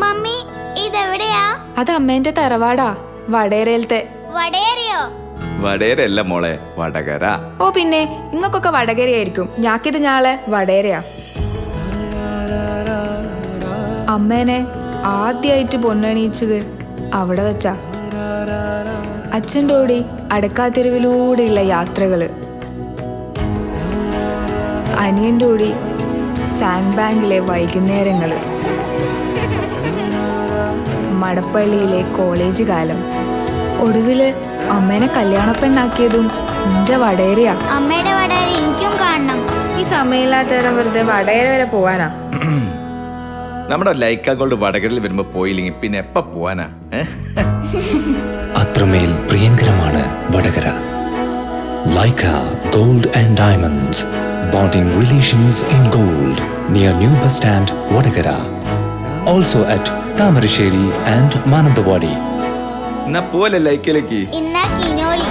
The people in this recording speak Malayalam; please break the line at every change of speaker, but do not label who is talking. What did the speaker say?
മമ്മി ഇതെവിടെയാ?
അത് അമ്മേന്റെ തറവാടാ, വടേരയിലത്തെ.
വടേരയോ?
വടേരല്ല മോളെ, വടകര.
ഓ പിന്നെ നിങ്ങൾക്കൊക്കെ വടകരയായിരിക്കും, ഞാക്കിത് ഞാളെ വടേരയാ. അമ്മേനെ ആദ്യമായിട്ട് പൊന്നണിയിച്ചത് അവിടെ വെച്ചാ. അച്ഛൻ്റെ ഓടി അടക്കാത്തെരുവിലൂടെയുള്ള യാത്രകള്, അനിയൻ്റെ ഓടി സാൻഡ് ബാങ്കിലെ വൈകുന്നേരങ്ങള്, മടപ്പള്ളിയിലെ കോളേജ് കാലം, ഒടുവില് അമ്മേനെ കല്യാണപ്പെണ്ണാക്കിയതും എന്റെ വടേരയാ.
അമ്മയുടെ വടേര എനിക്കും കാണണം.
ഈ സമയമില്ലാത്തരം വെറുതെ വടേര വരെ പോവാനാ?
നമ്മുടെ ലൈക്ക ഗോൾഡ് വടകരയിൽ വരുമ്പോ പോയില്ലെങ്കിൽ പിന്നെ എപ്പ പോവാനാ?
അത്രമേൽ പ്രിയങ്കരമാണ് Vadakara. Laika gold and diamonds, bonding relations in gold, near New Bus Stand, Vadagara. Also at Tamarasheri and Manandawadi.
എന്നാ പോലെ ലൈക്കിലേക്ക്.
ഇന്നാ കിനോളി.